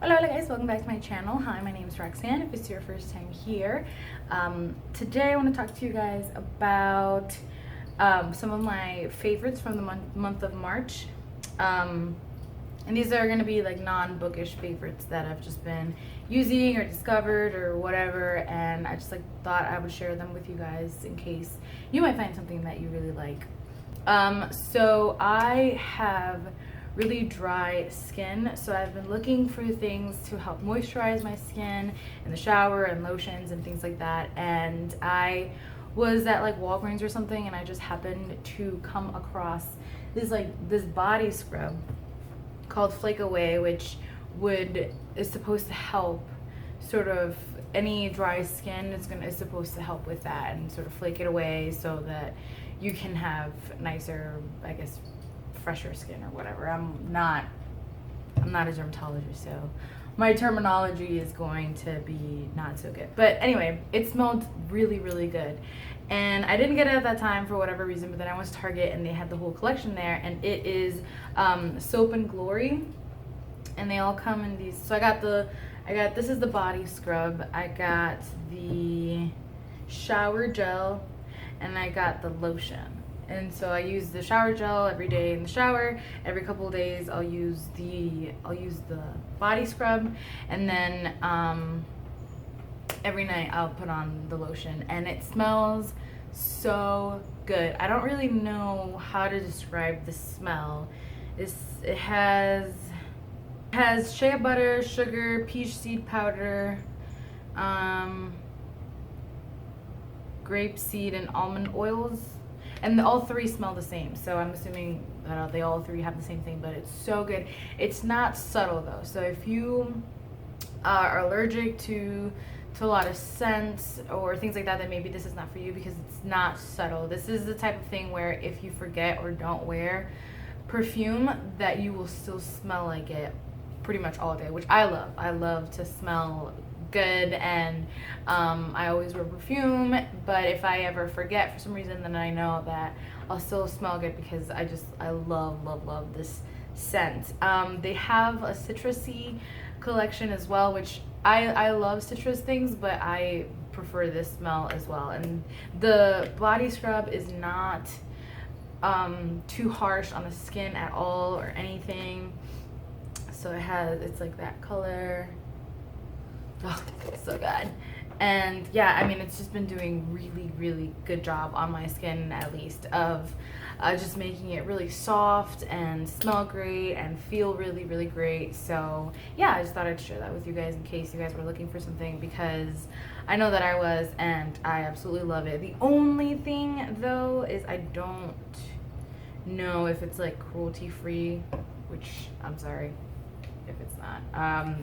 Hola guys, welcome back to my channel. Hi, my name is Roxanne if it's your first time here. Today I want to talk to you guys about some of my favorites from the month of March. And these are going to be like non-bookish favorites that I've just been using or discovered or whatever, and I just thought I would share them with you guys in case you might find something that you really like. So I have really dry skin, so I've been looking for things to help moisturize my skin in the shower and lotions and things like that, and I was at like Walgreens or something, and I just happened to come across this body scrub called Flake Away, which is supposed to help sort of any dry skin. It's supposed to help with that and sort of flake it away so that you can have nicer, I guess, fresher skin or whatever. I'm not a dermatologist, so my terminology is going to be not so good. But anyway, it smelled really, really good. And I didn't get it at that time for whatever reason, but then I went to Target and they had the whole collection there, and it is Soap and Glory. And they all come in these. So I got this is the body scrub. I got the shower gel, and I got the lotion. And so I use the shower gel every day in the shower. Every couple of days I'll use the body scrub, and then every night I'll put on the lotion, and it smells so good. I don't really know how to describe the smell. It has shea butter, sugar, peach seed powder, grape seed, and almond oils. And all three smell the same, so I'm assuming they all three have the same thing, but it's so good. It's not subtle though, so if you are allergic to a lot of scents or things like that, then maybe this is not for you, because it's not subtle. This is the type of thing where if you forget or don't wear perfume, that you will still smell like it pretty much all day, which I love. I love to smell good, and I always wear perfume, but if I ever forget for some reason, then I know that I'll still smell good, because I love this scent. They have a citrusy collection as well, which I love citrus things, but I prefer this smell as well. And the body scrub is not too harsh on the skin at all or anything. So it's like that color. Oh, so good. And yeah, I mean, it's just been doing really, really good job on my skin, at least, of just making it really soft and smell great and feel really, really great. So yeah, I just thought I'd share that with you guys in case you guys were looking for something, because I know that I was, and I absolutely love it. The only thing though is I don't know if it's like cruelty free, which I'm sorry if it's not.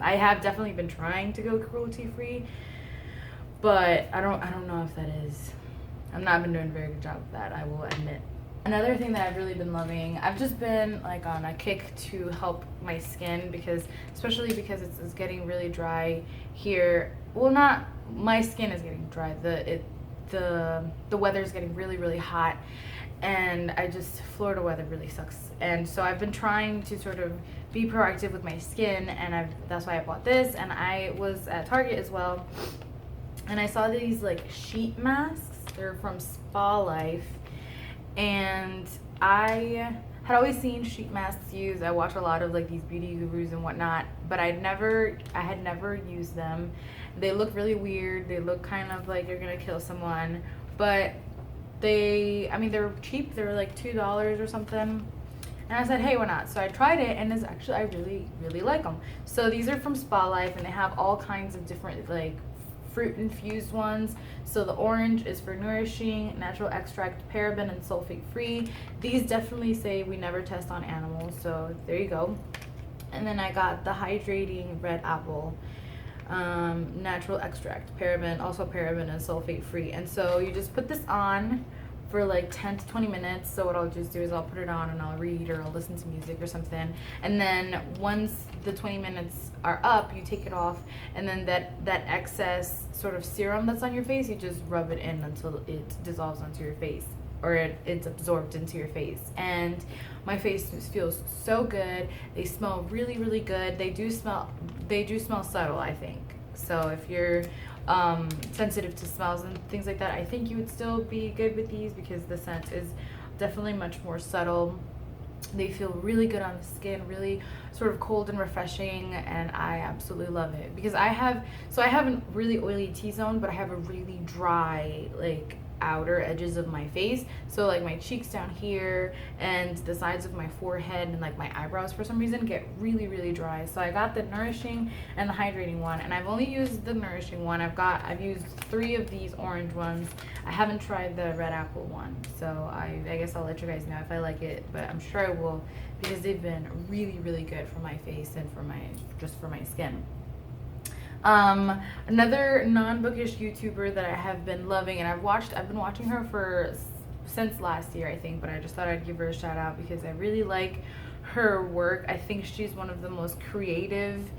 I have definitely been trying to go cruelty free, but I don't know if that is. I've not been doing a very good job of that, I will admit. Another thing that I've really been loving, I've just been like on a kick to help my skin, especially because it's getting really dry here. Well, not my skin is getting dry. The weather's getting really, really hot, and Florida weather really sucks. And so I've been trying to sort of be proactive with my skin, and that's why I bought this. And I was at Target as well, and I saw these like sheet masks. They're from Spa Life, and I had always seen sheet masks used. I watch a lot of like these beauty gurus and whatnot, but I had never used them. They look really weird. They look kind of like you're gonna kill someone, but they're cheap. They were like $2 or something. And I said, hey, why not? So I tried it, and I really, really like them. So these are from Spa Life, and they have all kinds of different like fruit-infused ones. So the orange is for nourishing, natural extract, paraben and sulfate free. These definitely say we never test on animals, so there you go. And then I got the hydrating red apple, natural extract, also paraben and sulfate free. And so you just put this on for like 10 to 20 minutes. So what I'll just do is I'll put it on and I'll read or I'll listen to music or something. And then once the 20 minutes are up, you take it off, and then that excess sort of serum that's on your face, you just rub it in until it dissolves onto your face, or it's absorbed into your face. And My face feels so good. They smell really, really good. They do smell subtle, I think. So if you're sensitive to smells and things like that, I think you would still be good with these because the scent is definitely much more subtle. They feel really good on the skin, really sort of cold and refreshing, and I absolutely love it because I have a really oily T-zone, but I have a really dry, like, outer edges of my face. So like my cheeks down here and the sides of my forehead and like my eyebrows for some reason get really, really dry. So I got the nourishing and the hydrating one, and I've only used the nourishing one. I've used 3 of these orange ones. I haven't tried the red apple one, so I guess I'll let you guys know if I like it, but I'm sure I will because they've been really, really good for my face and for my skin. Another non-bookish YouTuber that I have been loving, and I've been watching her since last year, I think, but I just thought I'd give her a shout out because I really like her work. I think she's one of the most creative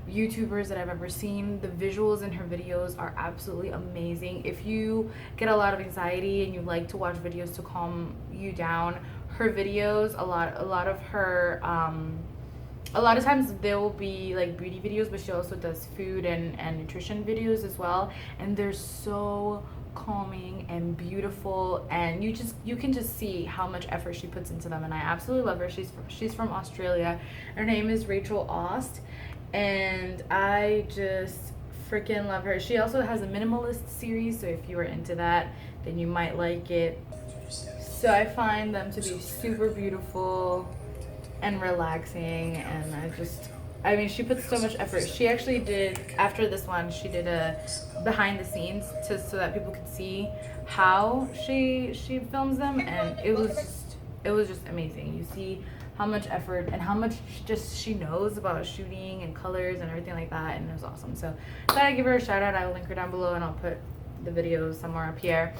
YouTubers that I've ever seen. The visuals in her videos are absolutely amazing. If you get a lot of anxiety and you like to watch videos to calm you down, her videos, a lot of her a lot of times there will be like beauty videos, but she also does food and nutrition videos as well, and they're so calming and beautiful, and you can just see how much effort she puts into them, and I absolutely love her. She's from Australia. Her name is Rachel Ost, and I just freaking love her. She also has a minimalist series, so if you are into that, then you might like it. So I find them to be super beautiful and relaxing, and she puts so much effort. She actually did, after this one, she did a behind the scenes so that people could see how she films them, and it was just amazing. You see how much effort and how much just she knows about shooting and colors and everything like that, and it was awesome. So I thought I'd give her a shout out. I will link her down below, and I'll put the video somewhere up here.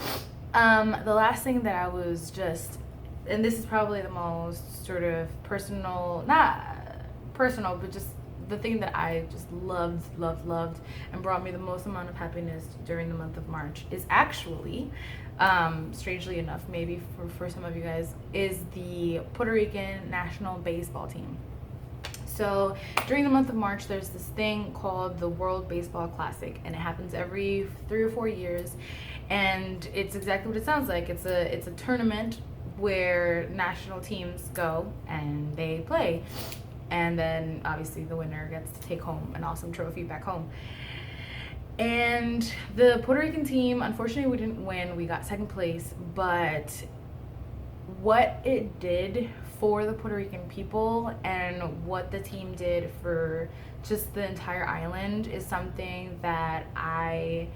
The last thing that I was just, and this is probably the most sort of personal, not personal, but just the thing that I just loved and brought me the most amount of happiness during the month of March is actually, strangely enough, maybe for some of you guys, is the Puerto Rican national baseball team. So during the month of March, there's this thing called the World Baseball Classic, and it happens every 3 or 4 years, and it's exactly what it sounds like. It's a tournament where national teams go and they play, and then obviously the winner gets to take home an awesome trophy back home. And the Puerto Rican team, unfortunately, we didn't win. We got 2nd place, but what it did for the Puerto Rican people and what the team did for just the entire island is something that I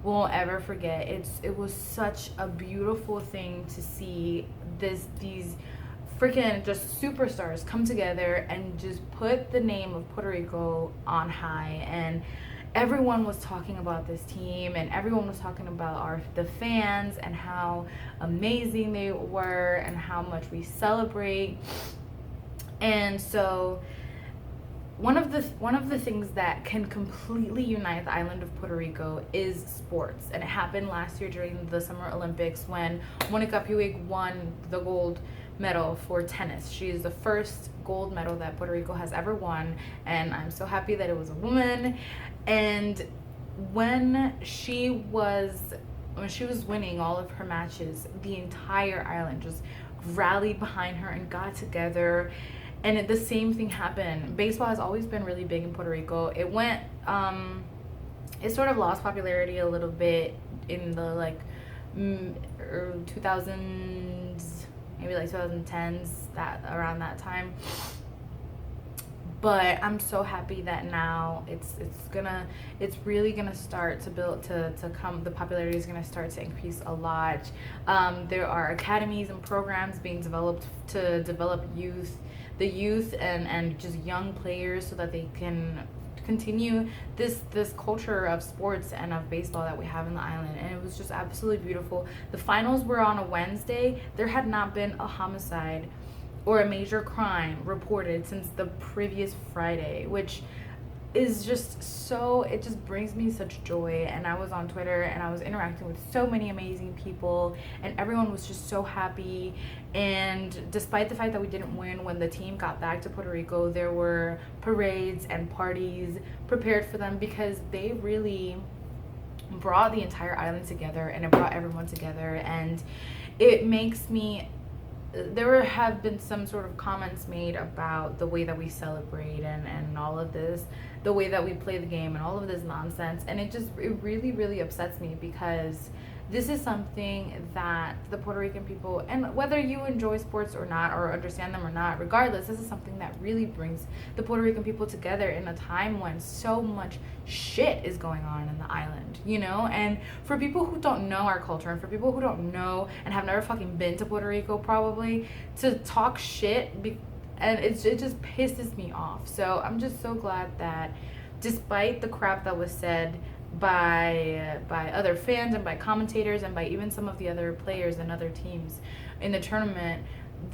won't ever forget. It was such a beautiful thing to see these freaking just superstars come together and just put the name of Puerto Rico on high, and everyone was talking about this team, and everyone was talking about the fans and how amazing they were and how much we celebrate. And so one of the things that can completely unite the island of Puerto Rico is sports, and it happened last year during the Summer Olympics when Monica Puig won the gold medal for tennis. She is the first gold medal that Puerto Rico has ever won, and I'm so happy that it was a woman. And when she was winning all of her matches, the entire island just rallied behind her and got together. And the same thing happened. Baseball has always been really big in Puerto Rico. It sort of lost popularity a little bit in the 2000s, maybe 2010s, around that time. But I'm so happy that now it's really gonna start to build to come. The popularity is gonna start to increase a lot. There are academies and programs being developed to develop the youth and just young players so that they can continue this culture of sports and of baseball that we have in the island. And it was just absolutely beautiful. The finals were on a Wednesday. There had not been a homicide or a major crime reported since the previous Friday, which is just so, it just brings me such joy. And I was on Twitter and I was interacting with so many amazing people, and everyone was just so happy. And despite the fact that we didn't win, when the team got back to Puerto Rico, there were parades and parties prepared for them, because they really brought the entire island together, and it brought everyone together. And it makes me, there have been some sort of comments made about the way that we celebrate, and all of this, the way that we play the game and all of this nonsense. And it really, really upsets me, because this is something that the Puerto Rican people, and whether you enjoy sports or not, or understand them or not, regardless, this is something that really brings the Puerto Rican people together in a time when so much shit is going on in the island, you know? And for people who don't know our culture, and for people who don't know and have never fucking been to Puerto Rico probably, to talk shit, and it just pisses me off. So I'm just so glad that despite the crap that was said by other fans and by commentators and by even some of the other players and other teams in the tournament,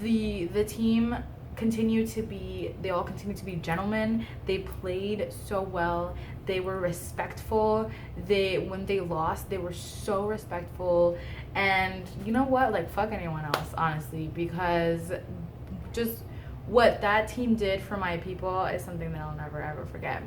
the team they all continue to be gentlemen. They played so well. They were respectful. When they lost, they were so respectful. And you know what, like, fuck anyone else, honestly, because just what that team did for my people is something that I'll never ever forget.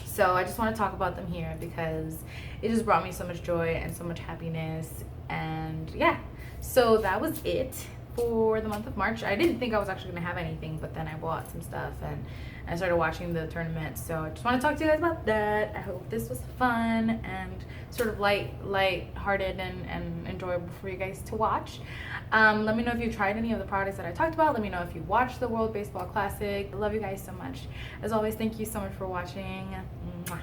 So I just want to talk about them here, because it just brought me so much joy and so much happiness. And yeah, so that was it for the month of March. I didn't think I was actually going to have anything, but then I bought some stuff and I started watching the tournament. So I just want to talk to you guys about that. I hope this was fun and sort of light-hearted and enjoyable for you guys to watch. Let me know if you tried any of the products that I talked about. Let me know if you watched the World Baseball Classic. I love you guys so much. As always, thank you so much for watching. Mwah.